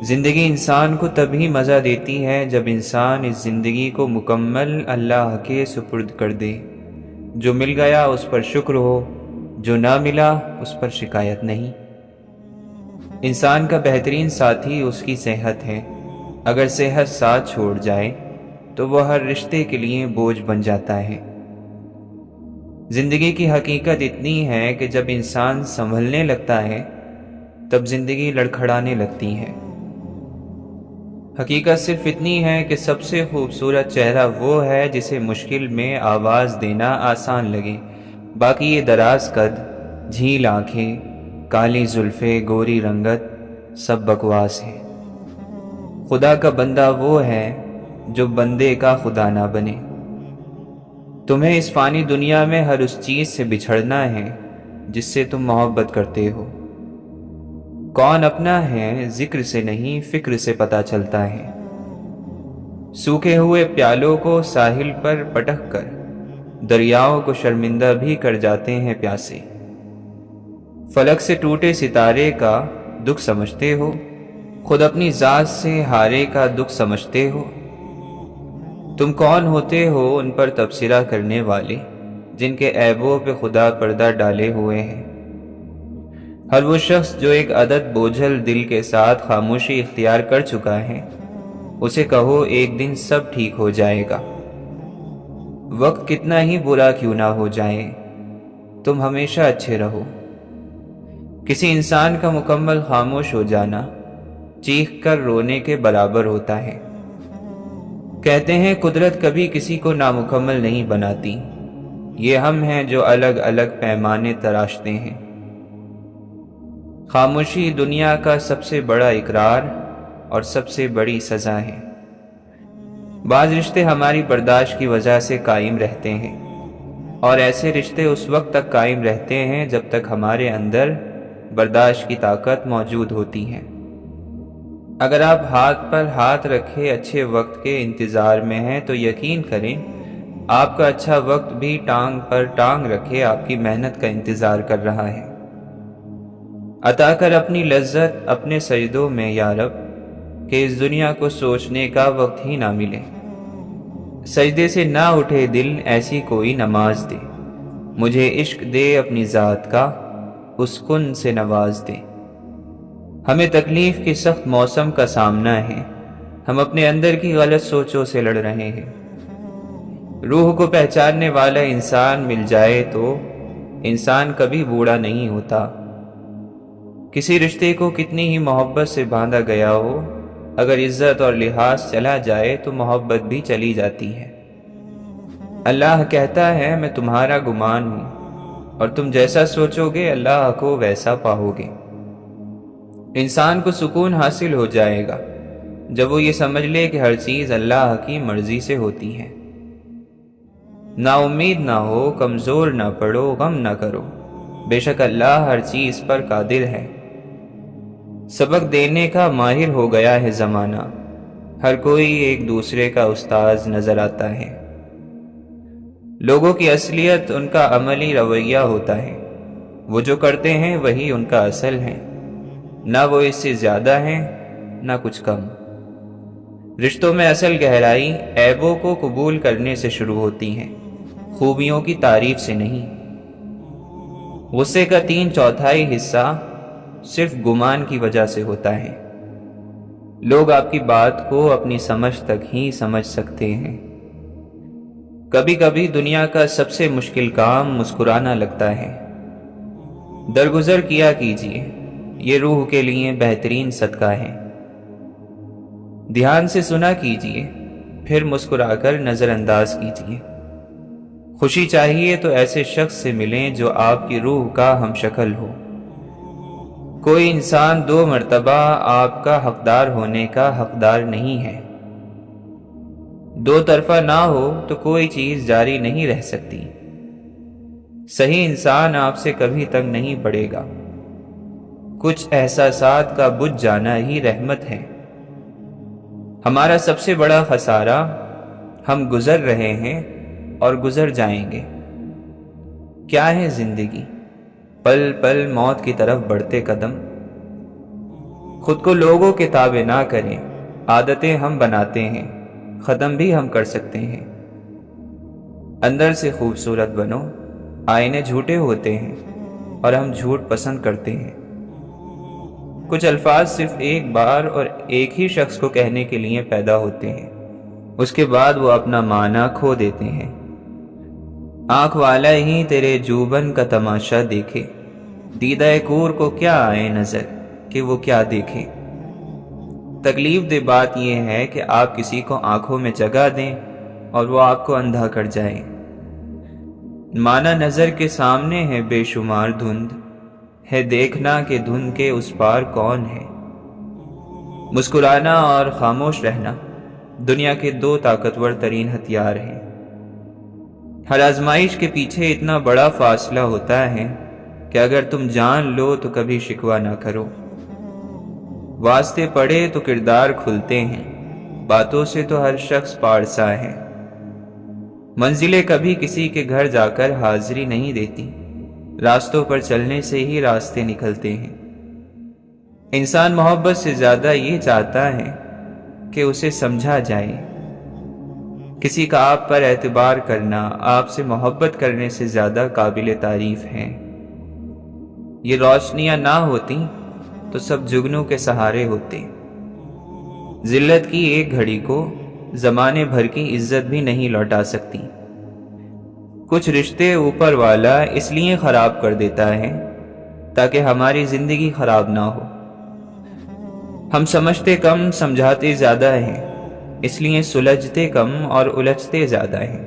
زندگی انسان کو تبھی مزہ دیتی ہے جب انسان اس زندگی کو مکمل اللہ کے سپرد کر دے۔ جو مل گیا اس پر شکر ہو، جو نہ ملا اس پر شکایت نہیں۔ انسان کا بہترین ساتھی اس کی صحت ہے۔ اگر صحت ساتھ چھوڑ جائے تو وہ ہر رشتے کے لیے بوجھ بن جاتا ہے۔ زندگی کی حقیقت اتنی ہے کہ جب انسان سنبھلنے لگتا ہے تب زندگی لڑکھڑانے لگتی ہے۔ حقیقت صرف اتنی ہے کہ سب سے خوبصورت چہرہ وہ ہے جسے مشکل میں آواز دینا آسان لگے، باقی یہ دراز قد، جھیل آنکھیں، کالی زلفیں، گوری رنگت سب بکواس ہے۔ خدا کا بندہ وہ ہے جو بندے کا خدا نہ بنے۔ تمہیں اس فانی دنیا میں ہر اس چیز سے بچھڑنا ہے جس سے تم محبت کرتے ہو۔ کون اپنا ہے ذکر سے نہیں فکر سے پتہ چلتا ہے۔ سوکھے ہوئے پیالوں کو ساحل پر پٹک کر دریاؤں کو شرمندہ بھی کر جاتے ہیں پیاسے۔ فلک سے ٹوٹے ستارے کا دکھ سمجھتے ہو، خود اپنی ذات سے ہارے کا دکھ سمجھتے ہو۔ تم کون ہوتے ہو ان پر تبصرہ کرنے والے جن کے عیبوں پہ خدا پردہ ڈالے ہوئے ہیں۔ ہر وہ شخص جو ایک عدد بوجھل دل کے ساتھ خاموشی اختیار کر چکا ہے اسے کہو ایک دن سب ٹھیک ہو جائے گا۔ وقت کتنا ہی برا کیوں نہ ہو جائے تم ہمیشہ اچھے رہو۔ کسی انسان کا مکمل خاموش ہو جانا چیخ کر رونے کے برابر ہوتا ہے۔ کہتے ہیں قدرت کبھی کسی کو نامکمل نہیں بناتی، یہ ہم ہیں جو الگ الگ پیمانے تراشتے ہیں۔ خاموشی دنیا کا سب سے بڑا اقرار اور سب سے بڑی سزا ہے۔ بعض رشتے ہماری برداشت کی وجہ سے قائم رہتے ہیں، اور ایسے رشتے اس وقت تک قائم رہتے ہیں جب تک ہمارے اندر برداشت کی طاقت موجود ہوتی ہے۔ اگر آپ ہاتھ پر ہاتھ رکھے اچھے وقت کے انتظار میں ہیں تو یقین کریں آپ کا اچھا وقت بھی ٹانگ پر ٹانگ رکھے آپ کی محنت کا انتظار کر رہا ہے۔ عطا کر اپنی لذت اپنے سجدوں میں یا رب کہ اس دنیا کو سوچنے کا وقت ہی نہ ملے۔ سجدے سے نہ اٹھے دل ایسی کوئی نماز دے، مجھے عشق دے اپنی ذات کا اس کن سے نواز دے۔ ہمیں تکلیف کے سخت موسم کا سامنا ہے، ہم اپنے اندر کی غلط سوچوں سے لڑ رہے ہیں۔ روح کو پہچاننے والا انسان مل جائے تو انسان کبھی بوڑھا نہیں ہوتا۔ کسی رشتے کو کتنی ہی محبت سے باندھا گیا ہو، اگر عزت اور لحاظ چلا جائے تو محبت بھی چلی جاتی ہے۔ اللہ کہتا ہے میں تمہارا گمان ہوں، اور تم جیسا سوچو گے اللہ کو ویسا پاؤ گے۔ انسان کو سکون حاصل ہو جائے گا جب وہ یہ سمجھ لے کہ ہر چیز اللہ کی مرضی سے ہوتی ہے۔ نا امید نہ ہو، کمزور نہ پڑو، غم نہ کرو، بے شک اللہ ہر چیز پر قادر ہے۔ سبق دینے کا ماہر ہو گیا ہے زمانہ، ہر کوئی ایک دوسرے کا استاذ نظر آتا ہے۔ لوگوں کی اصلیت ان کا عملی رویہ ہوتا ہے، وہ جو کرتے ہیں وہی ان کا اصل ہے، نہ وہ اس سے زیادہ ہیں نہ کچھ کم۔ رشتوں میں اصل گہرائی عیبوں کو قبول کرنے سے شروع ہوتی ہے، خوبیوں کی تعریف سے نہیں۔ غصے کا 3/4 حصہ صرف گمان کی وجہ سے ہوتا ہے۔ لوگ آپ کی بات کو اپنی سمجھ تک ہی سمجھ سکتے ہیں۔ کبھی کبھی دنیا کا سب سے مشکل کام مسکرانا لگتا ہے۔ درگزر کیا کیجیے، یہ روح کے لیے بہترین صدقہ ہے۔ دھیان سے سنا کیجیے، پھر مسکرا کر نظر انداز کیجیے۔ خوشی چاہیے تو ایسے شخص سے ملیں جو آپ کی روح کا ہم شکل ہو۔ کوئی انسان 2 مرتبہ آپ کا حقدار ہونے کا حقدار نہیں ہے۔ 2 طرفہ نہ ہو تو کوئی چیز جاری نہیں رہ سکتی۔ صحیح انسان آپ سے کبھی تنگ نہیں پڑے گا۔ کچھ احساسات کا بجھ جانا ہی رحمت ہے۔ ہمارا سب سے بڑا خسارہ ہم گزر رہے ہیں اور گزر جائیں گے۔ کیا ہے زندگی؟ پل پل موت کی طرف بڑھتے قدم۔ خود کو لوگوں کے تابع نہ کریں، عادتیں ہم بناتے ہیں، ختم بھی ہم کر سکتے ہیں۔ اندر سے خوبصورت بنو، آئینے جھوٹے ہوتے ہیں اور ہم جھوٹ پسند کرتے ہیں۔ کچھ الفاظ صرف ایک بار اور ایک ہی شخص کو کہنے کے لیے پیدا ہوتے ہیں، اس کے بعد وہ اپنا معنی کھو دیتے ہیں۔ آنکھ والا ہی تیرے جوبن کا تماشا دیکھے، دیدہ کور کو کیا آئے نظر کہ وہ کیا دیکھے۔ تکلیف دہ بات یہ ہے کہ آپ کسی کو آنکھوں میں جگہ دیں اور وہ آپ کو اندھا کر جائے۔ معنی نظر کے سامنے ہے بے شمار دھند، ہے دیکھنا کہ دھند کے اس پار کون ہے۔ مسکرانا اور خاموش رہنا دنیا کے دو طاقتور ترین ہتھیار ہیں۔ ہر آزمائش کے پیچھے اتنا بڑا فاصلہ ہوتا ہے کہ اگر تم جان لو تو کبھی شکوہ نہ کرو۔ واسطے پڑے تو کردار کھلتے ہیں، باتوں سے تو ہر شخص پارسا ہے۔ منزلیں کبھی کسی کے گھر جا کر حاضری نہیں دیتی، راستوں پر چلنے سے ہی راستے نکلتے ہیں۔ انسان محبت سے زیادہ یہ چاہتا ہے کہ اسے سمجھا جائے۔ کسی کا آپ پر اعتبار کرنا آپ سے محبت کرنے سے زیادہ قابل تعریف ہے۔ یہ روشنیاں نہ ہوتی تو سب جگنوں کے سہارے ہوتے۔ ذلت کی ایک گھڑی کو زمانے بھر کی عزت بھی نہیں لوٹا سکتی۔ کچھ رشتے اوپر والا اس لیے خراب کر دیتا ہے تاکہ ہماری زندگی خراب نہ ہو۔ ہم سمجھتے کم سمجھاتے زیادہ ہیں، اس لیے سلجھتے کم اور الجھتے زیادہ ہیں۔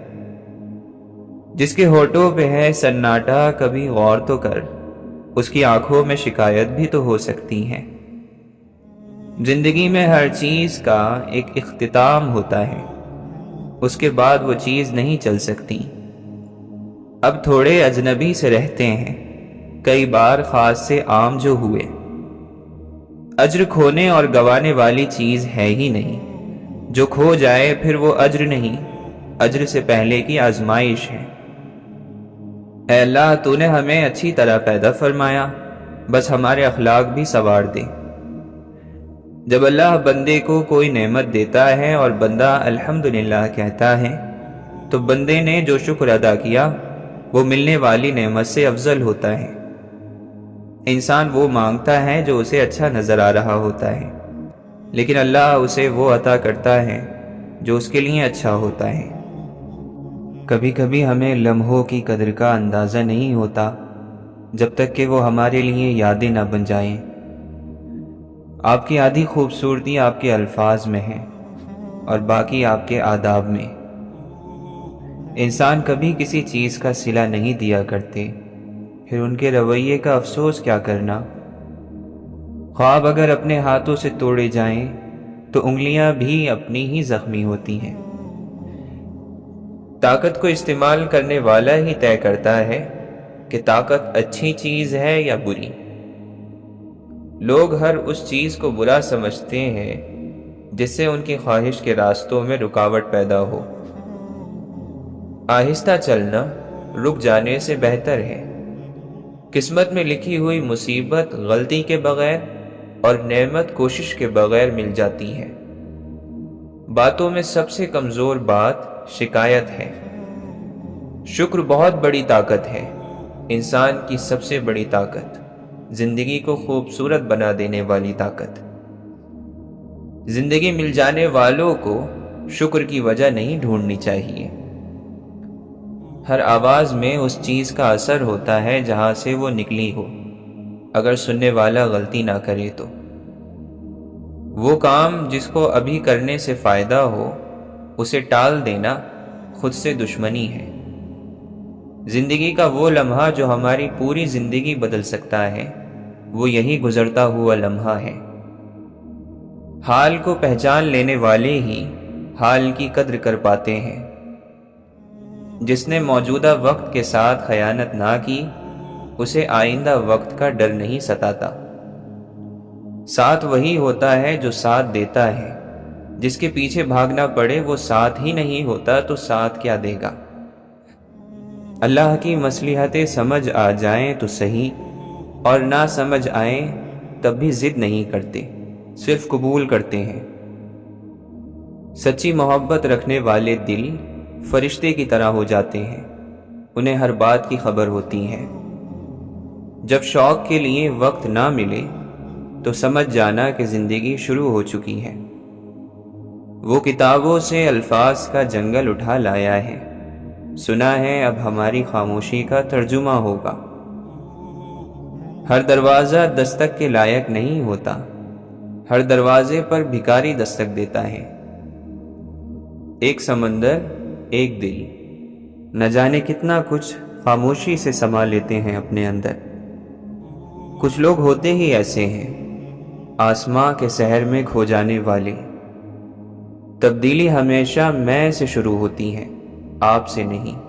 جس کے ہونٹوں پہ ہے سناٹا کبھی غور تو کر، اس کی آنکھوں میں شکایت بھی تو ہو سکتی ہے۔ زندگی میں ہر چیز کا ایک اختتام ہوتا ہے، اس کے بعد وہ چیز نہیں چل سکتی۔ اب تھوڑے اجنبی سے رہتے ہیں، کئی بار خاص سے عام جو ہوئے۔ اجر کھونے اور گوانے والی چیز ہے ہی نہیں، جو کھو جائے پھر وہ اجر نہیں، اجر سے پہلے کی آزمائش ہے۔ اے اللہ، تو نے ہمیں اچھی طرح پیدا فرمایا، بس ہمارے اخلاق بھی سنوار دے۔ جب اللہ بندے کو کوئی نعمت دیتا ہے اور بندہ الحمدللہ کہتا ہے تو بندے نے جو شکر ادا کیا وہ ملنے والی نعمت سے افضل ہوتا ہے۔ انسان وہ مانگتا ہے جو اسے اچھا نظر آ رہا ہوتا ہے، لیکن اللہ اسے وہ عطا کرتا ہے جو اس کے لیے اچھا ہوتا ہے۔ کبھی کبھی ہمیں لمحوں کی قدر کا اندازہ نہیں ہوتا جب تک کہ وہ ہمارے لیے یادیں نہ بن جائیں۔ آپ کی آدھی خوبصورتی آپ کے الفاظ میں ہے اور باقی آپ کے آداب میں۔ انسان کبھی کسی چیز کا صلہ نہیں دیا کرتے، پھر ان کے رویے کا افسوس کیا کرنا۔ خواب اگر اپنے ہاتھوں سے توڑے جائیں تو انگلیاں بھی اپنی ہی زخمی ہوتی ہیں۔ طاقت کو استعمال کرنے والا ہی طے کرتا ہے کہ طاقت اچھی چیز ہے یا بری۔ لوگ ہر اس چیز کو برا سمجھتے ہیں جس سے ان کی خواہش کے راستوں میں رکاوٹ پیدا ہو۔ آہستہ چلنا رک جانے سے بہتر ہے۔ قسمت میں لکھی ہوئی مصیبت غلطی کے بغیر اور نعمت کوشش کے بغیر مل جاتی ہے۔ باتوں میں سب سے کمزور بات شکایت ہے۔ شکر بہت بڑی طاقت ہے، انسان کی سب سے بڑی طاقت، زندگی کو خوبصورت بنا دینے والی طاقت۔ زندگی مل جانے والوں کو شکر کی وجہ نہیں ڈھونڈنی چاہیے۔ ہر آواز میں اس چیز کا اثر ہوتا ہے جہاں سے وہ نکلی ہو، اگر سننے والا غلطی نہ کرے تو۔ وہ کام جس کو ابھی کرنے سے فائدہ ہو اسے ٹال دینا خود سے دشمنی ہے۔ زندگی کا وہ لمحہ جو ہماری پوری زندگی بدل سکتا ہے وہ یہی گزرتا ہوا لمحہ ہے۔ حال کو پہچان لینے والے ہی حال کی قدر کر پاتے ہیں۔ جس نے موجودہ وقت کے ساتھ خیانت نہ کی اسے آئندہ وقت کا ڈر نہیں ستاتا۔ ساتھ وہی ہوتا ہے جو ساتھ دیتا ہے، جس کے پیچھے بھاگنا پڑے وہ ساتھ ہی نہیں ہوتا تو ساتھ کیا دے گا۔ اللہ کی مصلحتیں سمجھ آ جائیں تو صحیح، اور نہ سمجھ آئیں تب بھی ضد نہیں کرتے۔ صرف قبول کرتے ہیں۔ سچی محبت رکھنے والے دل فرشتے کی طرح ہو جاتے ہیں، انہیں ہر بات کی خبر ہوتی ہے۔ جب شوق کے لیے وقت نہ ملے تو سمجھ جانا کہ زندگی شروع ہو چکی ہے۔ وہ کتابوں سے الفاظ کا جنگل اٹھا لایا ہے، سنا ہے اب ہماری خاموشی کا ترجمہ ہوگا۔ ہر دروازہ دستک کے لائق نہیں ہوتا، ہر دروازے پر بھکاری دستک دیتا ہے۔ ایک سمندر، ایک دل، نہ جانے کتنا کچھ خاموشی سے سما لیتے ہیں اپنے اندر۔ کچھ لوگ ہوتے ہی ایسے ہیں، آسماں کے سحر میں کھو جانے والے۔ تبدیلی ہمیشہ میں سے شروع ہوتی ہے، آپ سے نہیں۔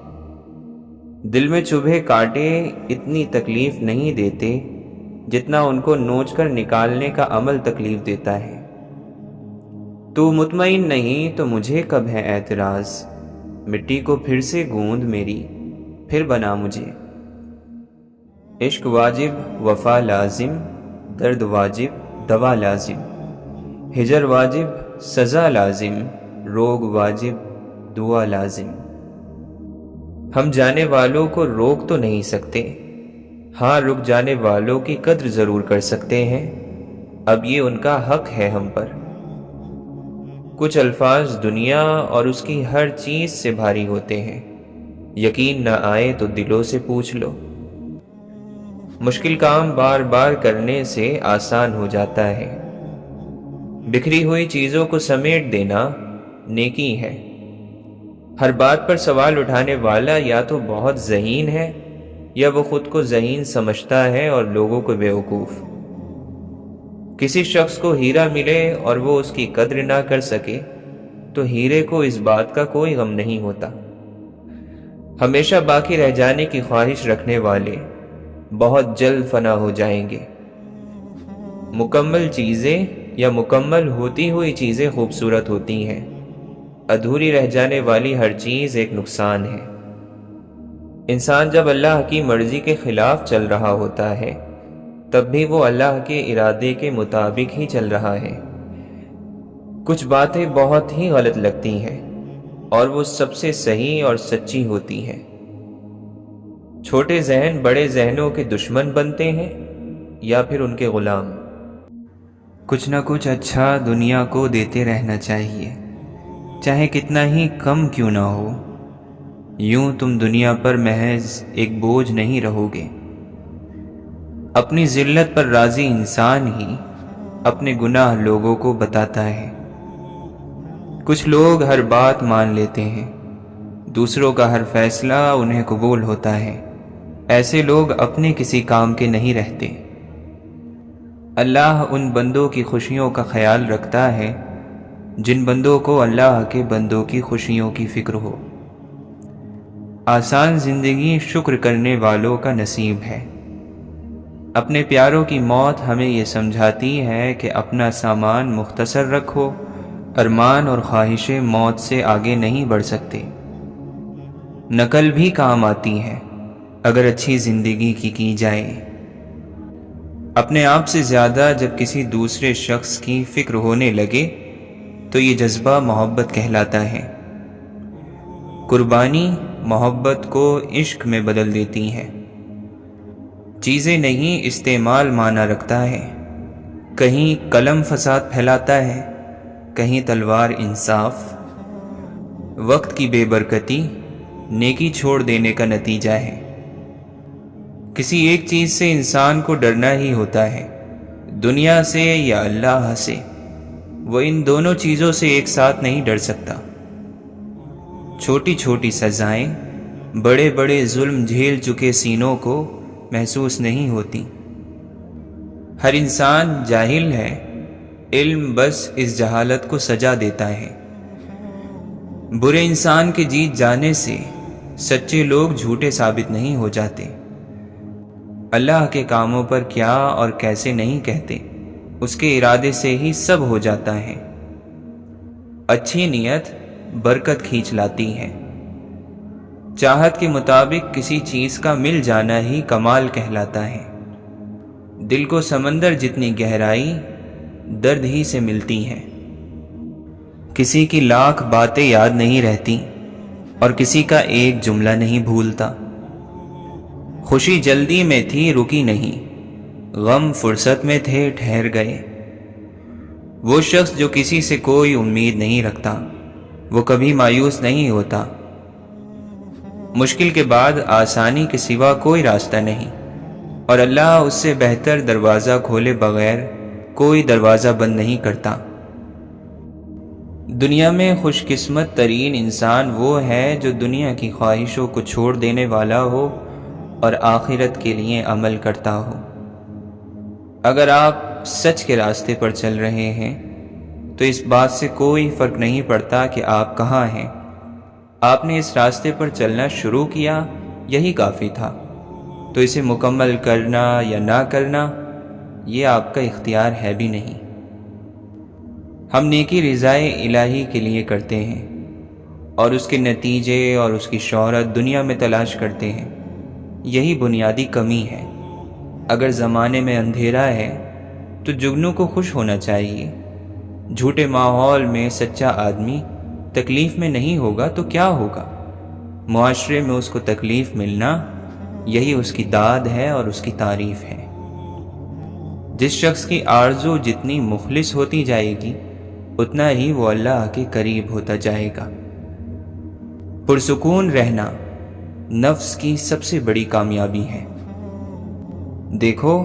دل میں چبھے کانٹے اتنی تکلیف نہیں دیتے جتنا ان کو نوچ کر نکالنے کا عمل تکلیف دیتا ہے۔ تو مطمئن نہیں تو مجھے کب ہے اعتراض، مٹی کو پھر سے گوند میری، پھر بنا مجھے۔ عشق واجب، وفا لازم، درد واجب، دوا لازم، ہجر واجب، سزا لازم، روگ واجب، دعا لازم۔ ہم جانے والوں کو روک تو نہیں سکتے، ہاں رک جانے والوں کی قدر ضرور کر سکتے ہیں، اب یہ ان کا حق ہے ہم پر۔ کچھ الفاظ دنیا اور اس کی ہر چیز سے بھاری ہوتے ہیں، یقین نہ آئے تو دلوں سے پوچھ لو۔ مشکل کام بار بار کرنے سے آسان ہو جاتا ہے، بکھری ہوئی چیزوں کو سمیٹ دینا نیکی ہے۔ ہر بات پر سوال اٹھانے والا یا تو بہت ذہین ہے یا وہ خود کو ذہین سمجھتا ہے اور لوگوں کو بیوقوف۔ کسی شخص کو ہیرا ملے اور وہ اس کی قدر نہ کر سکے تو ہیرے کو اس بات کا کوئی غم نہیں ہوتا۔ ہمیشہ باقی رہ جانے کی خواہش رکھنے والے بہت جلد فنا ہو جائیں گے۔ مکمل چیزیں یا مکمل ہوتی ہوئی چیزیں خوبصورت ہوتی ہیں، ادھوری رہ جانے والی ہر چیز ایک نقصان ہے۔ انسان جب اللہ کی مرضی کے خلاف چل رہا ہوتا ہے تب بھی وہ اللہ کے ارادے کے مطابق ہی چل رہا ہے۔ کچھ باتیں بہت ہی غلط لگتی ہیں اور وہ سب سے صحیح اور سچی ہوتی ہیں۔ چھوٹے ذہن بڑے ذہنوں کے دشمن بنتے ہیں یا پھر ان کے غلام۔ کچھ نہ کچھ اچھا دنیا کو دیتے رہنا چاہیے، چاہے کتنا ہی کم کیوں نہ ہو۔ یوں تم دنیا پر محض ایک بوجھ نہیں رہو گے۔ اپنی ذلت پر راضی انسان ہی اپنے گناہ لوگوں کو بتاتا ہے۔ کچھ لوگ ہر بات مان لیتے ہیں، دوسروں کا ہر فیصلہ انہیں قبول ہوتا ہے۔ ایسے لوگ اپنے کسی کام کے نہیں رہتے۔ اللہ ان بندوں کی خوشیوں کا خیال رکھتا ہے جن بندوں کو اللہ کے بندوں کی خوشیوں کی فکر ہو۔ آسان زندگی شکر کرنے والوں کا نصیب ہے۔ اپنے پیاروں کی موت ہمیں یہ سمجھاتی ہے کہ اپنا سامان مختصر رکھو، ارمان اور خواہشیں موت سے آگے نہیں بڑھ سکتے۔ نقل بھی کام آتی ہے اگر اچھی زندگی کی جائے۔ اپنے آپ سے زیادہ جب کسی دوسرے شخص کی فکر ہونے لگے تو یہ جذبہ محبت کہلاتا ہے۔ قربانی محبت کو عشق میں بدل دیتی ہے۔ چیزیں نہیں استعمال معنی رکھتا ہے، کہیں قلم فساد پھیلاتا ہے، کہیں تلوار انصاف۔ وقت کی بے برکتی نیکی چھوڑ دینے کا نتیجہ ہے۔ کسی ایک چیز سے انسان کو ڈرنا ہی ہوتا ہے، دنیا سے یا اللہ سے۔ وہ ان دونوں چیزوں سے ایک ساتھ نہیں ڈر سکتا۔ چھوٹی چھوٹی سزائیں بڑے بڑے ظلم جھیل چکے سینوں کو محسوس نہیں ہوتی۔ ہر انسان جاہل ہے، علم بس اس جہالت کو سجا دیتا ہے۔ برے انسان کے جیت جانے سے سچے لوگ جھوٹے ثابت نہیں ہو جاتے۔ اللہ کے کاموں پر کیا اور کیسے نہیں کہتے، اس کے ارادے سے ہی سب ہو جاتا ہے۔ اچھی نیت برکت کھینچ لاتی ہے۔ چاہت کے مطابق کسی چیز کا مل جانا ہی کمال کہلاتا ہے۔ دل کو سمندر جتنی گہرائی، درد ہی سے ملتی ہیں۔ کسی کی لاکھ باتیں یاد نہیں رہتی اور کسی کا ایک جملہ نہیں بھولتا۔ خوشی جلدی میں تھی رکی نہیں، غم فرصت میں تھے ٹھہر گئے۔ وہ شخص جو کسی سے کوئی امید نہیں رکھتا وہ کبھی مایوس نہیں ہوتا۔ مشکل کے بعد آسانی کے سوا کوئی راستہ نہیں، اور اللہ اس سے بہتر دروازہ کھولے بغیر کوئی دروازہ بند نہیں کرتا۔ دنیا میں خوش قسمت ترین انسان وہ ہے جو دنیا کی خواہشوں کو چھوڑ دینے والا ہو اور آخرت کے لیے عمل کرتا ہو۔ اگر آپ سچ کے راستے پر چل رہے ہیں تو اس بات سے کوئی فرق نہیں پڑتا کہ آپ کہاں ہیں۔ آپ نے اس راستے پر چلنا شروع کیا، یہی کافی تھا، تو اسے مکمل کرنا یا نہ کرنا یہ آپ کا اختیار ہے بھی نہیں۔ ہم نیکی رضائے الہی کے لیے کرتے ہیں اور اس کے نتیجے اور اس کی شہرت دنیا میں تلاش کرتے ہیں، یہی بنیادی کمی ہے۔ اگر زمانے میں اندھیرا ہے تو جگنو کو خوش ہونا چاہیے۔ جھوٹے ماحول میں سچا آدمی تکلیف میں نہیں ہوگا تو کیا ہوگا؟ معاشرے میں اس کو تکلیف ملنا یہی اس کی داد ہے اور اس کی تعریف ہے۔ جس شخص کی آرزو جتنی مخلص ہوتی جائے گی اتنا ہی وہ اللہ کے قریب ہوتا جائے گا۔ پرسکون رہنا نفس کی سب سے بڑی کامیابی ہے۔ دیکھو،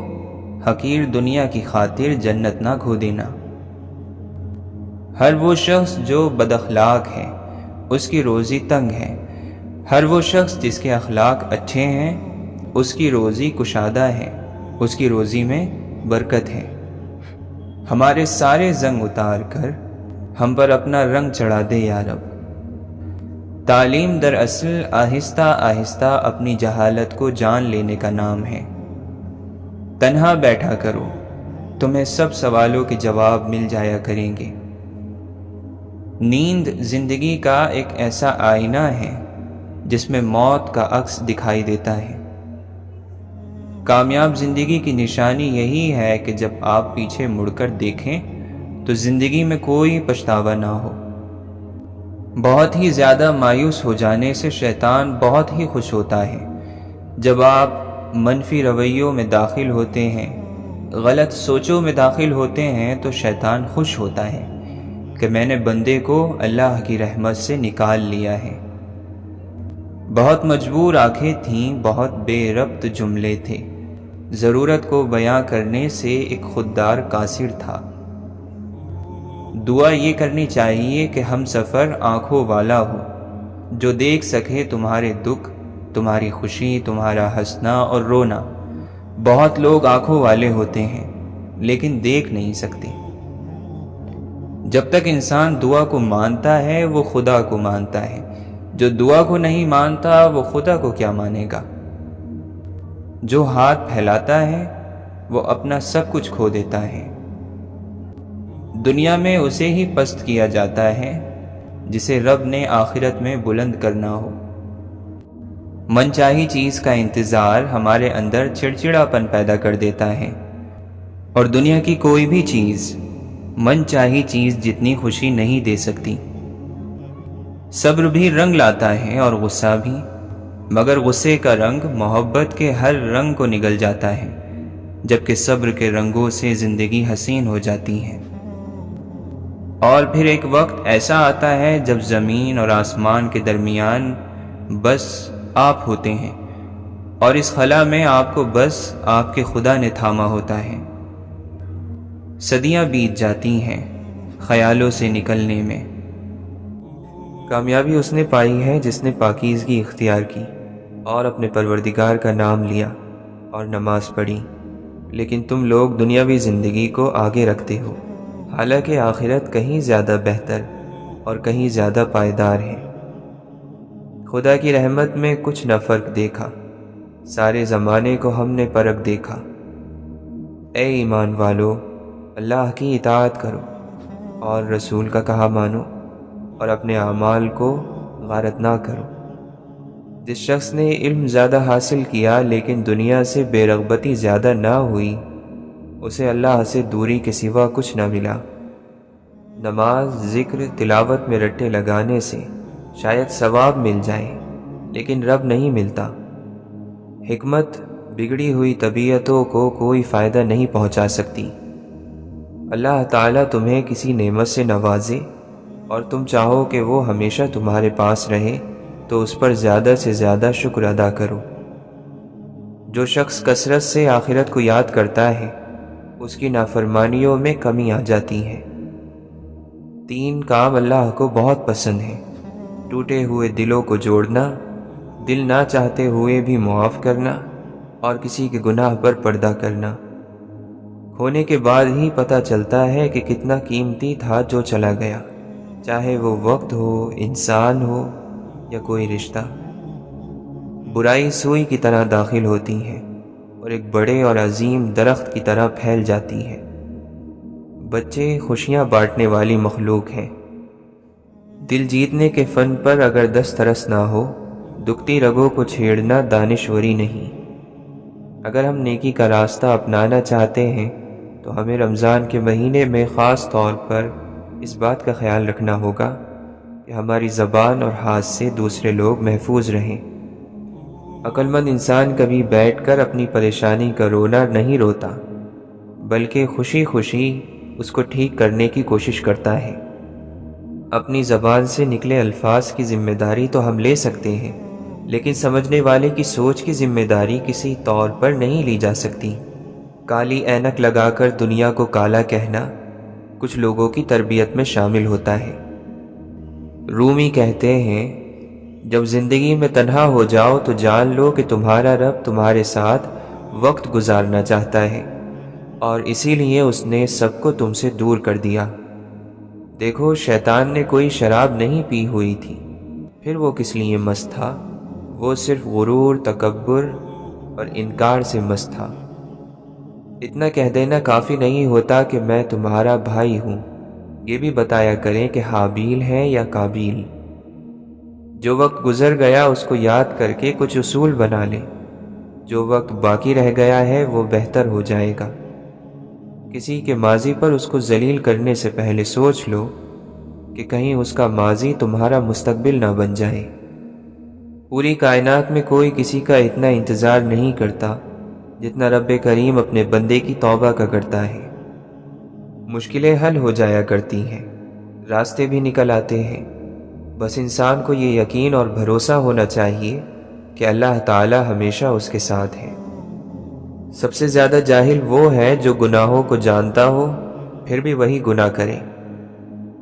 حقیر دنیا کی خاطر جنت نہ کھو دینا۔ ہر وہ شخص جو بد اخلاق ہے اس کی روزی تنگ ہے، ہر وہ شخص جس کے اخلاق اچھے ہیں اس کی روزی کشادہ ہے، اس کی روزی میں برکت ہے۔ ہمارے سارے زنگ اتار کر ہم پر اپنا رنگ چڑھا دے یا رب۔ تعلیم دراصل آہستہ آہستہ اپنی جہالت کو جان لینے کا نام ہے۔ تنہا بیٹھا کرو، تمہیں سب سوالوں کے جواب مل جایا کریں گے۔ نیند زندگی کا ایک ایسا آئینہ ہے جس میں موت کا عکس دکھائی دیتا ہے۔ کامیاب زندگی کی نشانی یہی ہے کہ جب آپ پیچھے مڑ کر دیکھیں تو زندگی میں کوئی پچھتاوا نہ ہو۔ بہت ہی زیادہ مایوس ہو جانے سے شیطان بہت ہی خوش ہوتا ہے۔ جب آپ منفی رویوں میں داخل ہوتے ہیں، غلط سوچوں میں داخل ہوتے ہیں تو شیطان خوش ہوتا ہے کہ میں نے بندے کو اللہ کی رحمت سے نکال لیا ہے۔ بہت مجبور آنکھیں تھیں، بہت بے ربط جملے تھے، ضرورت کو بیاں کرنے سے ایک خوددار قاصر تھا۔ دعا یہ کرنی چاہیے کہ ہم سفر آنکھوں والا ہو، جو دیکھ سکے تمہارے دکھ، تمہاری خوشی، تمہارا ہنسنا اور رونا۔ بہت لوگ آنکھوں والے ہوتے ہیں لیکن دیکھ نہیں سکتے۔ جب تک انسان دعا کو مانتا ہے وہ خدا کو مانتا ہے، جو دعا کو نہیں مانتا وہ خدا کو کیا مانے گا؟ جو ہاتھ پھیلاتا ہے وہ اپنا سب کچھ کھو دیتا ہے۔ دنیا میں اسے ہی پست کیا جاتا ہے جسے رب نے آخرت میں بلند کرنا ہو۔ من چاہی چیز کا انتظار ہمارے اندر چڑچڑاپن پیدا کر دیتا ہے، اور دنیا کی کوئی بھی چیز من چاہی چیز جتنی خوشی نہیں دے سکتی۔ صبر بھی رنگ لاتا ہے اور غصہ بھی، مگر غصے کا رنگ محبت کے ہر رنگ کو نگل جاتا ہے، جبکہ صبر کے رنگوں سے زندگی حسین ہو جاتی ہے۔ اور پھر ایک وقت ایسا آتا ہے جب زمین اور آسمان کے درمیان بس آپ ہوتے ہیں، اور اس خلا میں آپ کو بس آپ کے خدا نے تھاما ہوتا ہے۔ صدیاں بیت جاتی ہیں خیالوں سے نکلنے میں۔ کامیابی اس نے پائی ہے جس نے پاکیزگی اختیار کی اور اپنے پروردگار کا نام لیا اور نماز پڑھی، لیکن تم لوگ دنیاوی زندگی کو آگے رکھتے ہو، حالانکہ آخرت کہیں زیادہ بہتر اور کہیں زیادہ پائیدار ہے۔ خدا کی رحمت میں کچھ نہ فرق دیکھا، سارے زمانے کو ہم نے پرکھ دیکھا۔ اے ایمان والو، اللہ کی اطاعت کرو اور رسول کا کہا مانو، اور اپنے اعمال کو غارت نہ کرو۔ جس شخص نے علم زیادہ حاصل کیا لیکن دنیا سے بے رغبتی زیادہ نہ ہوئی، اسے اللہ سے دوری کے سوا کچھ نہ ملا۔ نماز، ذکر، تلاوت میں رٹے لگانے سے شاید ثواب مل جائے، لیکن رب نہیں ملتا۔ حکمت بگڑی ہوئی طبیعتوں کو کوئی فائدہ نہیں پہنچا سکتی۔ اللہ تعالیٰ تمہیں کسی نعمت سے نوازے اور تم چاہو کہ وہ ہمیشہ تمہارے پاس رہے تو اس پر زیادہ سے زیادہ شکر ادا کرو۔ جو شخص کثرت سے آخرت کو یاد کرتا ہے اس کی نافرمانیوں میں کمی آ جاتی ہے۔ 3 کام اللہ کو بہت پسند ہیں: ٹوٹے ہوئے دلوں کو جوڑنا، دل نہ چاہتے ہوئے بھی معاف کرنا، اور کسی کے گناہ پر پردہ کرنا۔ کھونے کے بعد ہی پتہ چلتا ہے کہ کتنا قیمتی تھا جو چلا گیا، چاہے وہ وقت ہو، انسان ہو یا کوئی رشتہ۔ برائی سوئی کی طرح داخل ہوتی ہے اور ایک بڑے اور عظیم درخت کی طرح پھیل جاتی ہے۔ بچے خوشیاں بانٹنے والی مخلوق ہیں۔ دل جیتنے کے فن پر اگر دسترس نہ ہو، دکھتی رگوں کو چھیڑنا دانشوری نہیں۔ اگر ہم نیکی کا راستہ اپنانا چاہتے ہیں تو ہمیں رمضان کے مہینے میں خاص طور پر اس بات کا خیال رکھنا ہوگا کہ ہماری زبان اور ہاتھ سے دوسرے لوگ محفوظ رہیں۔ عقل مند انسان کبھی بیٹھ کر اپنی پریشانی کا رونا نہیں روتا، بلکہ خوشی خوشی اس کو ٹھیک کرنے کی کوشش کرتا ہے۔ اپنی زبان سے نکلے الفاظ کی ذمہ داری تو ہم لے سکتے ہیں، لیکن سمجھنے والے کی سوچ کی ذمہ داری کسی طور پر نہیں لی جا سکتی۔ کالی اینک لگا کر دنیا کو کالا کہنا کچھ لوگوں کی تربیت میں شامل ہوتا ہے۔ رومی کہتے ہیں، جب زندگی میں تنہا ہو جاؤ تو جان لو کہ تمہارا رب تمہارے ساتھ وقت گزارنا چاہتا ہے، اور اسی لیے اس نے سب کو تم سے دور کر دیا۔ دیکھو، شیطان نے کوئی شراب نہیں پی ہوئی تھی، پھر وہ کس لیے مست تھا؟ وہ صرف غرور، تکبر اور انکار سے مست تھا۔ اتنا کہہ دینا کافی نہیں ہوتا کہ میں تمہارا بھائی ہوں، یہ بھی بتایا کریں کہ حابیل ہے یا قابیل۔ جو وقت گزر گیا اس کو یاد کر کے کچھ اصول بنا لیں، جو وقت باقی رہ گیا ہے وہ بہتر ہو جائے گا۔ کسی کے ماضی پر اس کو ذلیل کرنے سے پہلے سوچ لو کہ کہیں اس کا ماضی تمہارا مستقبل نہ بن جائے۔ پوری کائنات میں کوئی کسی کا اتنا انتظار نہیں کرتا جتنا رب کریم اپنے بندے کی توبہ کا کرتا ہے۔ مشکلیں حل ہو جایا کرتی ہیں، راستے بھی نکل آتے ہیں، بس انسان کو یہ یقین اور بھروسہ ہونا چاہیے کہ اللہ تعالی ہمیشہ اس کے ساتھ ہے۔ سب سے زیادہ جاہل وہ ہے جو گناہوں کو جانتا ہو پھر بھی وہی گناہ کرے۔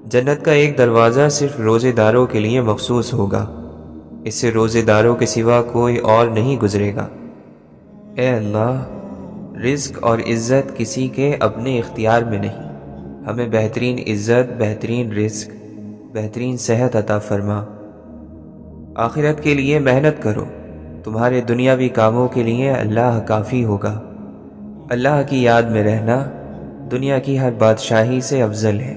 جنت کا ایک دروازہ صرف روزے داروں کے لیے مخصوص ہوگا، اس سے روزے داروں کے سوا کوئی اور نہیں گزرے گا۔ اے اللہ، رزق اور عزت کسی کے اپنے اختیار میں نہیں، ہمیں بہترین عزت، بہترین رزق، بہترین صحت عطا فرما۔ آخرت کے لیے محنت کرو، تمہارے دنیاوی کاموں کے لیے اللہ کافی ہوگا۔ اللہ کی یاد میں رہنا دنیا کی ہر بادشاہی سے افضل ہے۔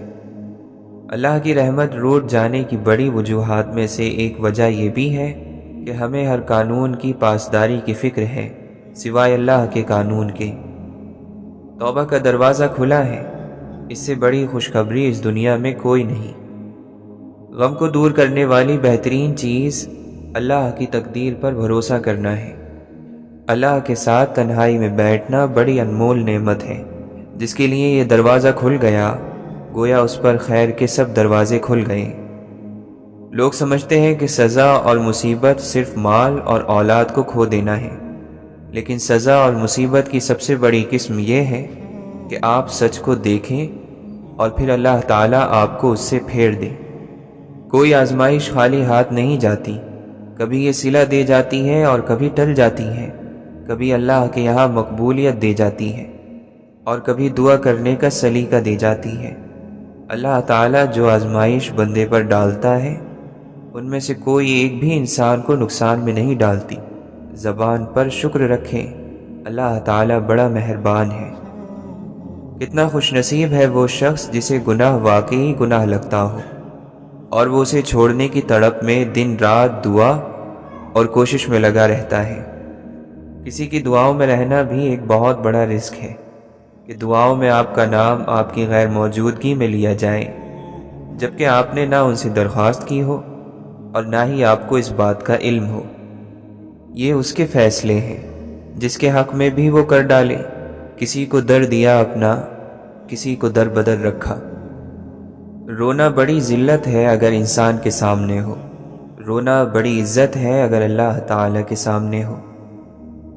اللہ کی رحمت روٹ جانے کی بڑی وجوہات میں سے ایک وجہ یہ بھی ہے کہ ہمیں ہر قانون کی پاسداری کی فکر ہے سوائے اللہ کے قانون کے۔ توبہ کا دروازہ کھلا ہے، اس سے بڑی خوشخبری اس دنیا میں کوئی نہیں۔ غم کو دور کرنے والی بہترین چیز اللہ کی تقدیر پر بھروسہ کرنا ہے۔ اللہ کے ساتھ تنہائی میں بیٹھنا بڑی انمول نعمت ہے۔ جس کے لیے یہ دروازہ کھل گیا، گویا اس پر خیر کے سب دروازے کھل گئے۔ لوگ سمجھتے ہیں کہ سزا اور مصیبت صرف مال اور اولاد کو کھو دینا ہے، لیکن سزا اور مصیبت کی سب سے بڑی قسم یہ ہے کہ آپ سچ کو دیکھیں اور پھر اللہ تعالیٰ آپ کو اس سے پھیر دے۔ کوئی آزمائش خالی ہاتھ نہیں جاتی، کبھی یہ صلہ دے جاتی ہے اور کبھی ٹل جاتی ہے، کبھی اللہ کے یہاں مقبولیت دے جاتی ہے اور کبھی دعا کرنے کا سلیقہ دے جاتی ہے۔ اللہ تعالیٰ جو آزمائش بندے پر ڈالتا ہے ان میں سے کوئی ایک بھی انسان کو نقصان میں نہیں ڈالتی۔ زبان پر شکر رکھیں، اللہ تعالیٰ بڑا مہربان ہے۔ کتنا خوش نصیب ہے وہ شخص جسے گناہ واقعی گناہ لگتا ہو اور وہ اسے چھوڑنے کی تڑپ میں دن رات دعا اور کوشش میں لگا رہتا ہے۔ کسی کی دعاؤں میں رہنا بھی ایک بہت بڑا رزق ہے۔ کہ دعاؤں میں آپ کا نام آپ کی غیر موجودگی میں لیا جائے، جبکہ آپ نے نہ ان سے درخواست کی ہو اور نہ ہی آپ کو اس بات کا علم ہو۔ یہ اس کے فیصلے ہیں جس کے حق میں بھی وہ کر ڈالے۔ کسی کو در دیا اپنا، کسی کو در بدر رکھا۔ رونا بڑی ذلت ہے اگر انسان کے سامنے ہو، رونا بڑی عزت ہے اگر اللہ تعالیٰ کے سامنے ہو۔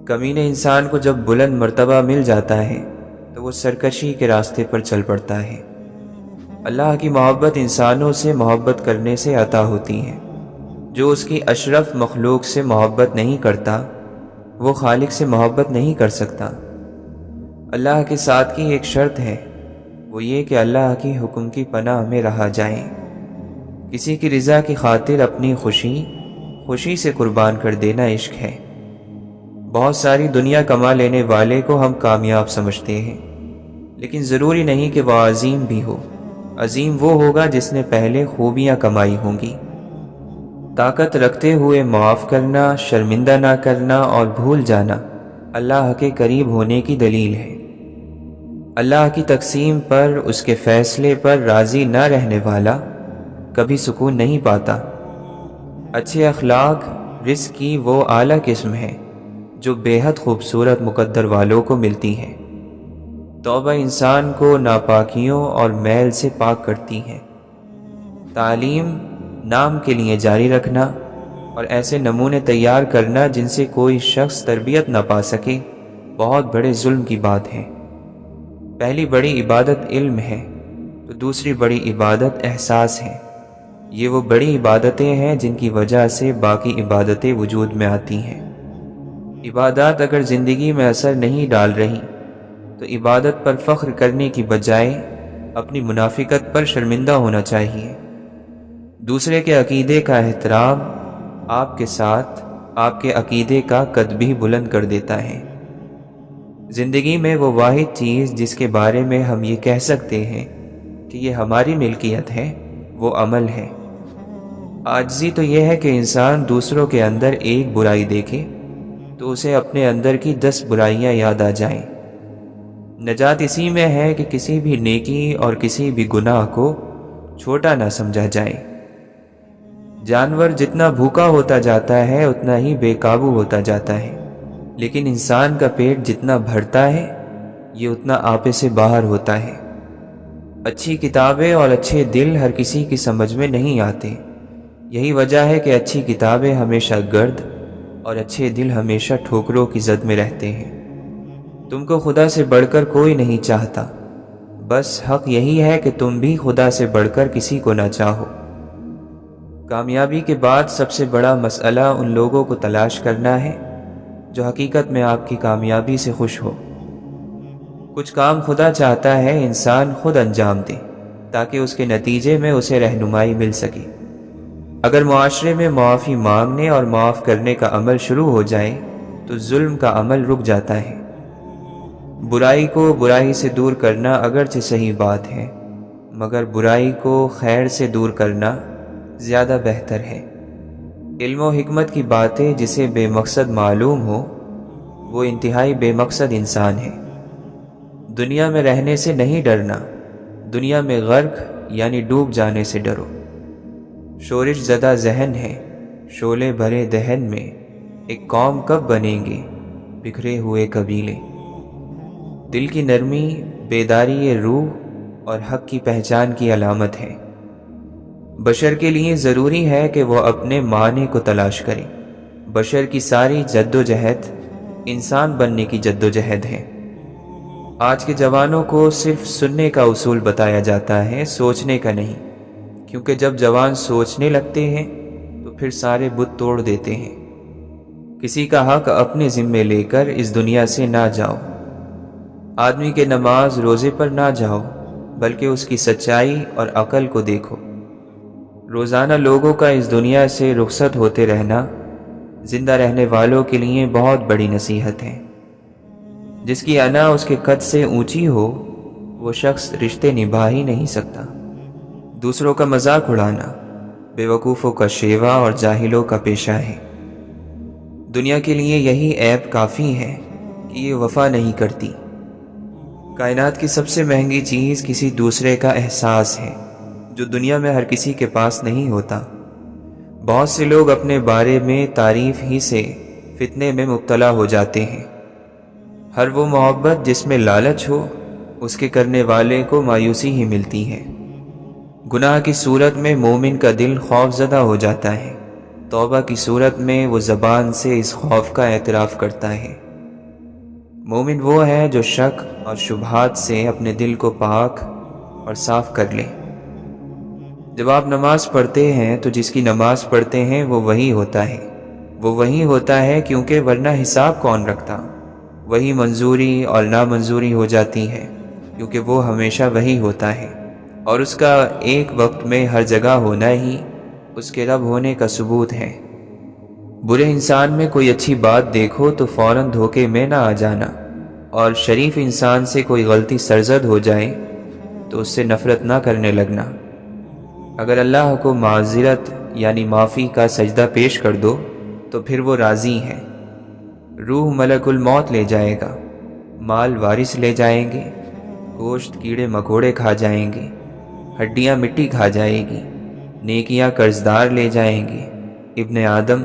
کمینے انسان کو جب بلند مرتبہ مل جاتا ہے تو وہ سرکشی کے راستے پر چل پڑتا ہے۔ اللہ کی محبت انسانوں سے محبت کرنے سے عطا ہوتی ہے۔ جو اس کی اشرف مخلوق سے محبت نہیں کرتا وہ خالق سے محبت نہیں کر سکتا۔ اللہ کے ساتھ کی ایک شرط ہے، وہ یہ کہ اللہ کی حکم کی پناہ میں رہا جائے۔ کسی کی رضا کی خاطر اپنی خوشی سے قربان کر دینا عشق ہے۔ بہت ساری دنیا کما لینے والے کو ہم کامیاب سمجھتے ہیں، لیکن ضروری نہیں کہ وہ عظیم بھی ہو۔ عظیم وہ ہوگا جس نے پہلے خوبیاں کمائی ہوں گی۔ طاقت رکھتے ہوئے معاف کرنا، شرمندہ نہ کرنا اور بھول جانا اللہ کے قریب ہونے کی دلیل ہے۔ اللہ کی تقسیم پر، اس کے فیصلے پر راضی نہ رہنے والا کبھی سکون نہیں پاتا۔ اچھے اخلاق رزق کی وہ اعلیٰ قسم ہے جو بے حد خوبصورت مقدر والوں کو ملتی ہے۔ توبہ انسان کو ناپاکیوں اور میل سے پاک کرتی ہے۔ تعلیم نام کے لیے جاری رکھنا اور ایسے نمونے تیار کرنا جن سے کوئی شخص تربیت نہ پا سکے بہت بڑے ظلم کی بات ہے۔ پہلی بڑی عبادت علم ہے تو دوسری بڑی عبادت احساس ہے۔ یہ وہ بڑی عبادتیں ہیں جن کی وجہ سے باقی عبادتیں وجود میں آتی ہیں۔ عبادات اگر زندگی میں اثر نہیں ڈال رہی تو عبادت پر فخر کرنے کی بجائے اپنی منافقت پر شرمندہ ہونا چاہیے۔ دوسرے کے عقیدے کا احترام آپ کے ساتھ آپ کے عقیدے کا قد بھی بلند کر دیتا ہے۔ زندگی میں وہ واحد چیز جس کے بارے میں ہم یہ کہہ سکتے ہیں کہ یہ ہماری ملکیت ہے وہ عمل ہے۔ عاجزی تو یہ ہے کہ انسان دوسروں کے اندر ایک برائی دیکھے تو اسے اپنے اندر کی 10 برائیاں یاد آ جائیں۔ نجات اسی میں ہے کہ کسی بھی نیکی اور کسی بھی گناہ کو چھوٹا نہ سمجھا جائے۔ جانور جتنا بھوکا ہوتا جاتا ہے اتنا ہی بے قابو ہوتا جاتا ہے، لیکن انسان کا پیٹ جتنا بھرتا ہے یہ اتنا آپے سے باہر ہوتا ہے۔ اچھی کتابیں اور اچھے دل ہر کسی کی سمجھ میں نہیں آتے۔ یہی وجہ ہے کہ اچھی کتابیں ہمیشہ گرد اور اچھے دل ہمیشہ ٹھوکروں کی زد میں رہتے ہیں۔ تم کو خدا سے بڑھ کر کوئی نہیں چاہتا، بس حق یہی ہے کہ تم بھی خدا سے بڑھ کر کسی کو نہ چاہو۔ کامیابی کے بعد سب سے بڑا مسئلہ ان لوگوں کو تلاش کرنا ہے جو حقیقت میں آپ کی کامیابی سے خوش ہو۔ کچھ کام خدا چاہتا ہے انسان خود انجام دے تاکہ اس کے نتیجے میں اسے رہنمائی مل سکے۔ اگر معاشرے میں معافی مانگنے اور معاف کرنے کا عمل شروع ہو جائے تو ظلم کا عمل رک جاتا ہے۔ برائی کو برائی سے دور کرنا اگرچہ صحیح بات ہے، مگر برائی کو خیر سے دور کرنا زیادہ بہتر ہے۔ علم و حکمت کی باتیں جسے بے مقصد معلوم ہو وہ انتہائی بے مقصد انسان ہے۔ دنیا میں رہنے سے نہیں ڈرنا، دنیا میں غرق یعنی ڈوب جانے سے ڈرو۔ شورش زدہ ذہن ہے، شعلے بھرے دہن میں ایک قوم کب بنیں گے بکھرے ہوئے قبیلے۔ دل کی نرمی، بیداری روح اور حق کی پہچان کی علامت ہے۔ بشر کے لیے ضروری ہے کہ وہ اپنے معنی کو تلاش کرے۔ بشر کی ساری جد و جہد انسان بننے کی جد و جہد ہے۔ آج کے جوانوں کو صرف سننے کا اصول بتایا جاتا ہے، سوچنے کا نہیں، کیونکہ جب جوان سوچنے لگتے ہیں تو پھر سارے بت توڑ دیتے ہیں۔ کسی کا حق اپنے ذمے لے کر اس دنیا سے نہ جاؤ۔ آدمی کے نماز روزے پر نہ جاؤ بلکہ اس کی سچائی اور عقل کو دیکھو۔ روزانہ لوگوں کا اس دنیا سے رخصت ہوتے رہنا زندہ رہنے والوں کے لیے بہت بڑی نصیحت ہے۔ جس کی انا اس کے قد سے اونچی ہو وہ شخص رشتے نبھا ہی نہیں سکتا۔ دوسروں کا مذاق اڑانا بے وقوفوں کا شیوا اور جاہلوں کا پیشہ ہے۔ دنیا کے لیے یہی عیب کافی ہے کہ یہ وفا نہیں کرتی۔ کائنات کی سب سے مہنگی چیز کسی دوسرے کا احساس ہے، جو دنیا میں ہر کسی کے پاس نہیں ہوتا۔ بہت سے لوگ اپنے بارے میں تعریف ہی سے فتنے میں مبتلا ہو جاتے ہیں۔ ہر وہ محبت جس میں لالچ ہو، اس کے کرنے والے کو مایوسی ہی ملتی ہے۔ گناہ کی صورت میں مومن کا دل خوف زدہ ہو جاتا ہے، توبہ کی صورت میں وہ زبان سے اس خوف کا اعتراف کرتا ہے۔ مومن وہ ہے جو شک اور شبہات سے اپنے دل کو پاک اور صاف کر لے۔ جب آپ نماز پڑھتے ہیں تو جس کی نماز پڑھتے ہیں وہ وہی ہوتا ہے کیونکہ ورنہ حساب کون رکھتا۔ وہی منظوری اور نامنظوری ہو جاتی ہے کیونکہ وہ ہمیشہ وہی ہوتا ہے، اور اس کا ایک وقت میں ہر جگہ ہونا ہی اس کے رب ہونے کا ثبوت ہے۔ برے انسان میں کوئی اچھی بات دیکھو تو فوراً دھوکے میں نہ آ جانا، اور شریف انسان سے کوئی غلطی سرزد ہو جائے تو اس سے نفرت نہ کرنے لگنا۔ اگر اللہ کو معذرت یعنی معافی کا سجدہ پیش کر دو تو پھر وہ راضی ہے۔ روح ملک الموت لے جائے گا، مال وارث لے جائیں گے، گوشت کیڑے مکوڑے کھا جائیں گے، ہڈیاں مٹی کھا جائے گی، نیکیاں قرضدار لے جائیں گے۔ ابن آدم،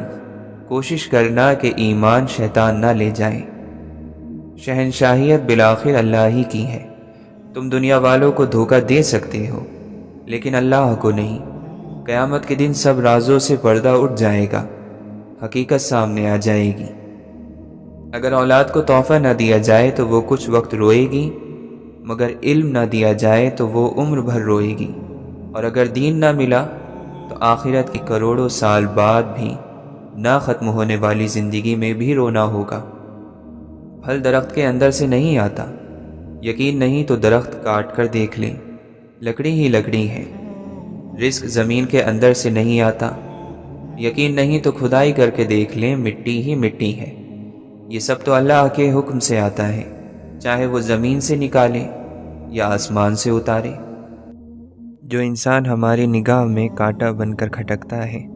کوشش کرنا کہ ایمان شیطان نہ لے جائے۔ شہنشاہیت بالآخر اللہ ہی کی ہے۔ تم دنیا والوں کو دھوکہ دے سکتے ہو لیکن اللہ کو نہیں۔ قیامت کے دن سب رازوں سے پردہ اٹھ جائے گا، حقیقت سامنے آ جائے گی۔ اگر اولاد کو تحفہ نہ دیا جائے تو وہ کچھ وقت روئے گی، مگر علم نہ دیا جائے تو وہ عمر بھر روئے گی، اور اگر دین نہ ملا تو آخرت کی کروڑوں سال بعد بھی نہ ختم ہونے والی زندگی میں بھی رونا ہوگا۔ پھل درخت کے اندر سے نہیں آتا، یقین نہیں تو درخت کاٹ کر دیکھ لیں، لکڑی ہی لکڑی ہے۔ رزق زمین کے اندر سے نہیں آتا، یقین نہیں تو کھدائی کر کے دیکھ لیں، مٹی ہی مٹی ہے۔ یہ سب تو اللہ کے حکم سے آتا ہے، چاہے وہ زمین سے نکالے یا آسمان سے اتارے۔ جو انسان ہماری نگاہ میں کانٹا بن کر کھٹکتا ہے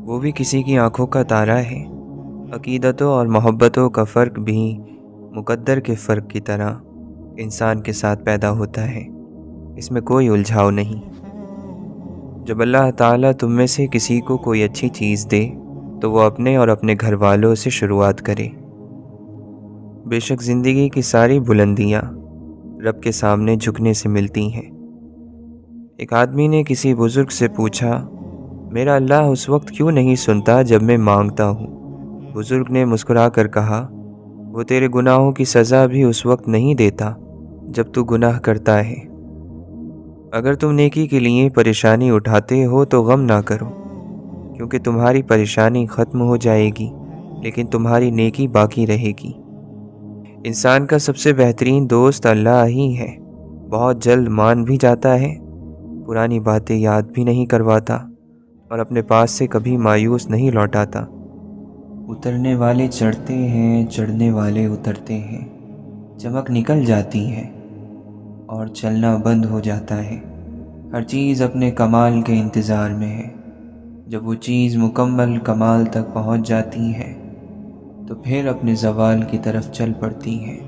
وہ بھی کسی کی آنکھوں کا تارا ہے۔ عقیدتوں اور محبتوں کا فرق بھی مقدر کے فرق کی طرح انسان کے ساتھ پیدا ہوتا ہے، اس میں کوئی الجھاؤ نہیں۔ جب اللہ تعالیٰ تم میں سے کسی کو کوئی اچھی چیز دے تو وہ اپنے اور اپنے گھر والوں سے شروعات کرے۔ بے شک زندگی کی ساری بلندیاں رب کے سامنے جھکنے سے ملتی ہیں۔ ایک آدمی نے کسی بزرگ سے پوچھا، میرا اللہ اس وقت کیوں نہیں سنتا جب میں مانگتا ہوں؟ بزرگ نے مسکرا کر کہا، وہ تیرے گناہوں کی سزا بھی اس وقت نہیں دیتا جب تو گناہ کرتا ہے۔ اگر تم نیکی کے لیے پریشانی اٹھاتے ہو تو غم نہ کرو، کیونکہ تمہاری پریشانی ختم ہو جائے گی لیکن تمہاری نیکی باقی رہے گی۔ انسان کا سب سے بہترین دوست اللہ ہی ہے۔ بہت جلد مان بھی جاتا ہے، پرانی باتیں یاد بھی نہیں کرواتا، اور اپنے پاس سے کبھی مایوس نہیں لوٹاتا۔ اترنے والے چڑھتے ہیں، چڑھنے والے اترتے ہیں، چمک نکل جاتی ہے اور چلنا بند ہو جاتا ہے۔ ہر چیز اپنے کمال کے انتظار میں ہے۔ جب وہ چیز مکمل کمال تک پہنچ جاتی ہے تو پھر اپنے زوال کی طرف چل پڑتی ہے۔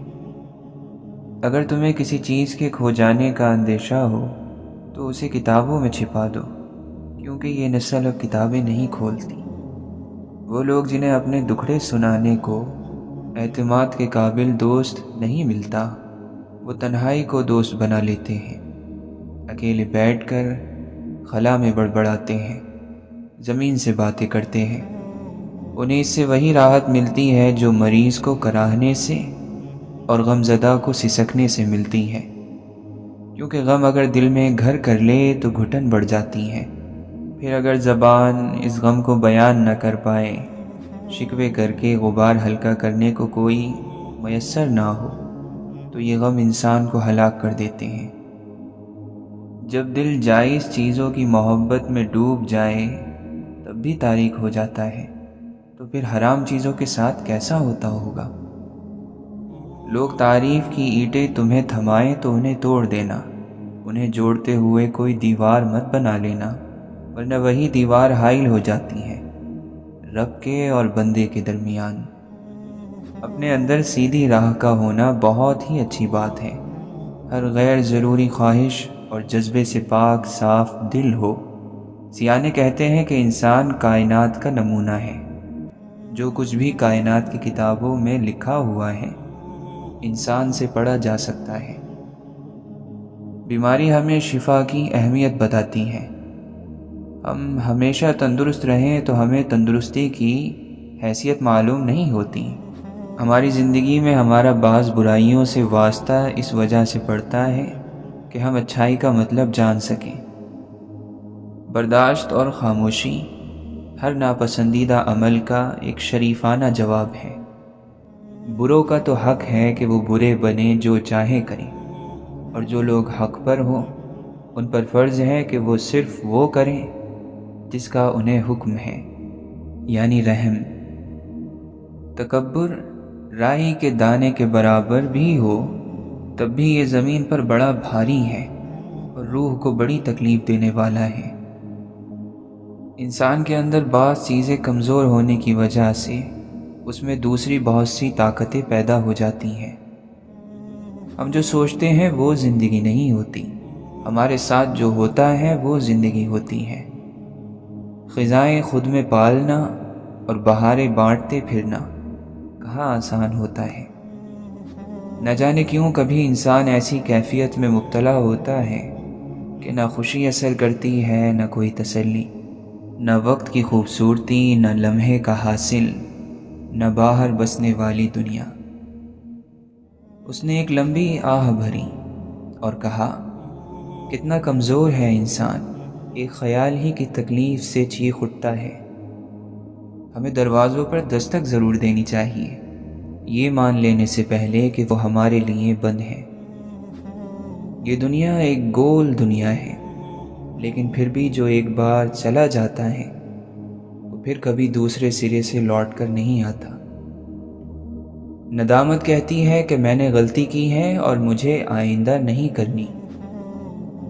اگر تمہیں کسی چیز کے کھو جانے کا اندیشہ ہو تو اسے کتابوں میں چھپا دو، کیونکہ یہ نسل اب کتابیں نہیں کھولتی۔ وہ لوگ جنہیں اپنے دکھڑے سنانے کو اعتماد کے قابل دوست نہیں ملتا، وہ تنہائی کو دوست بنا لیتے ہیں۔ اکیلے بیٹھ کر خلا میں بڑبڑاتے ہیں، زمین سے باتیں کرتے ہیں۔ انہیں اس سے وہی راحت ملتی ہے جو مریض کو کراہنے سے اور غم زدہ کو سسکنے سے ملتی ہے، کیونکہ غم اگر دل میں گھر کر لے تو گھٹن بڑھ جاتی ہے۔ پھر اگر زبان اس غم کو بیان نہ کر پائے، شکوے کر کے غبار ہلکا کرنے کو کوئی میسر نہ ہو، تو یہ غم انسان کو ہلاک کر دیتے ہیں۔ جب دل جائز چیزوں کی محبت میں ڈوب جائے تب بھی تاریک ہو جاتا ہے، تو پھر حرام چیزوں کے ساتھ کیسا ہوتا ہوگا؟ لوگ تعریف کی اینٹیں تمہیں تھمائیں تو انہیں توڑ دینا، انہیں جوڑتے ہوئے کوئی دیوار مت بنا لینا، ورنہ وہی دیوار حائل ہو جاتی ہے رب کے اور بندے کے درمیان۔ اپنے اندر سیدھی راہ کا ہونا بہت ہی اچھی بات ہے۔ ہر غیر ضروری خواہش اور جذبے سے پاک صاف دل ہو۔ سیانے کہتے ہیں کہ انسان کائنات کا نمونہ ہے۔ جو کچھ بھی کائنات کی کتابوں میں لکھا ہوا ہے انسان سے پڑھا جا سکتا ہے۔ بیماری ہمیں شفا کی اہمیت بتاتی ہے۔ ہم ہمیشہ تندرست رہیں تو ہمیں تندرستی کی حیثیت معلوم نہیں ہوتی۔ ہماری زندگی میں ہمارا بعض برائیوں سے واسطہ اس وجہ سے پڑتا ہے کہ ہم اچھائی کا مطلب جان سکیں۔ برداشت اور خاموشی ہر ناپسندیدہ عمل کا ایک شریفانہ جواب ہے۔ بروں کا تو حق ہے کہ وہ برے بنیں جو چاہیں کریں، اور جو لوگ حق پر ہوں ان پر فرض ہے کہ وہ صرف وہ کریں جس کا انہیں حکم ہے، یعنی رحم۔ تکبر رائی کے دانے کے برابر بھی ہو تب بھی یہ زمین پر بڑا بھاری ہے اور روح کو بڑی تکلیف دینے والا ہے۔ انسان کے اندر بعض چیزیں کمزور ہونے کی وجہ سے اس میں دوسری بہت سی طاقتیں پیدا ہو جاتی ہیں۔ ہم جو سوچتے ہیں وہ زندگی نہیں ہوتی، ہمارے ساتھ جو ہوتا ہے وہ زندگی ہوتی ہے۔ خزائیں خود میں پالنا اور بہاریں بانٹتے پھرنا کہاں آسان ہوتا ہے۔ نہ جانے کیوں کبھی انسان ایسی کیفیت میں مبتلا ہوتا ہے کہ نہ خوشی اثر کرتی ہے، نہ کوئی تسلی، نہ وقت کی خوبصورتی، نہ لمحے کا حاصل، نہ باہر بسنے والی دنیا۔ اس نے ایک لمبی آہ بھری اور کہا، کتنا کمزور ہے انسان، ایک خیال ہی کی تکلیف سے چیخ اٹھتا ہے۔ ہمیں دروازوں پر دستک ضرور دینی چاہیے، یہ مان لینے سے پہلے کہ وہ ہمارے لیے بند ہے۔ یہ دنیا ایک گول دنیا ہے، لیکن پھر بھی جو ایک بار چلا جاتا ہے وہ پھر کبھی دوسرے سرے سے لوٹ کر نہیں آتا۔ ندامت کہتی ہے کہ میں نے غلطی کی ہے اور مجھے آئندہ نہیں کرنی،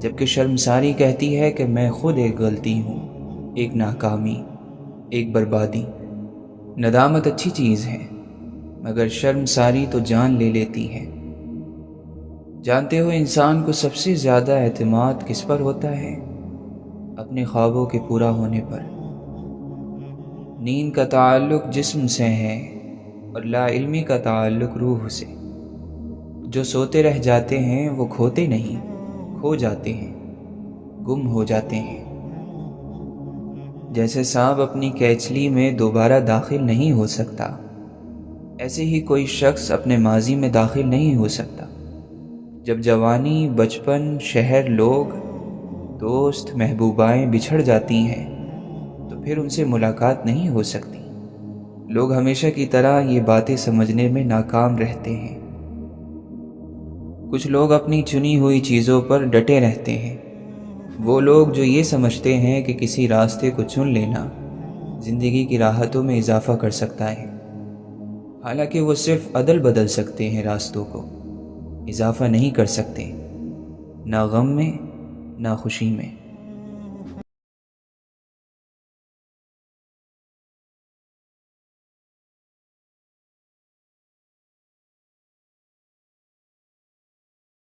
جبکہ شرمساری کہتی ہے کہ میں خود ایک غلطی ہوں، ایک ناکامی، ایک بربادی۔ ندامت اچھی چیز ہے، مگر شرمساری تو جان لے لیتی ہے۔ جانتے ہو انسان کو سب سے زیادہ اعتماد کس پر ہوتا ہے؟ اپنے خوابوں کے پورا ہونے پر۔ نیند کا تعلق جسم سے ہے اور لا علمی کا تعلق روح سے۔ جو سوتے رہ جاتے ہیں وہ کھوتے نہیں، کھو جاتے ہیں، گم ہو جاتے ہیں۔ جیسے سانپ اپنی کیچلی میں دوبارہ داخل نہیں ہو سکتا، ایسے ہی کوئی شخص اپنے ماضی میں داخل نہیں ہو سکتا۔ جب جوانی، بچپن، شہر، لوگ، دوست، محبوبائیں بچھڑ جاتی ہیں تو پھر ان سے ملاقات نہیں ہو سکتی۔ لوگ ہمیشہ کی طرح یہ باتیں سمجھنے میں ناکام رہتے ہیں۔ کچھ لوگ اپنی چنی ہوئی چیزوں پر ڈٹے رہتے ہیں۔ وہ لوگ جو یہ سمجھتے ہیں کہ کسی راستے کو چن لینا زندگی کی راحتوں میں اضافہ کر سکتا ہے، حالانکہ وہ صرف عدل بدل سکتے ہیں، راستوں کو اضافہ نہیں کر سکتے، نہ غم میں نہ خوشی میں۔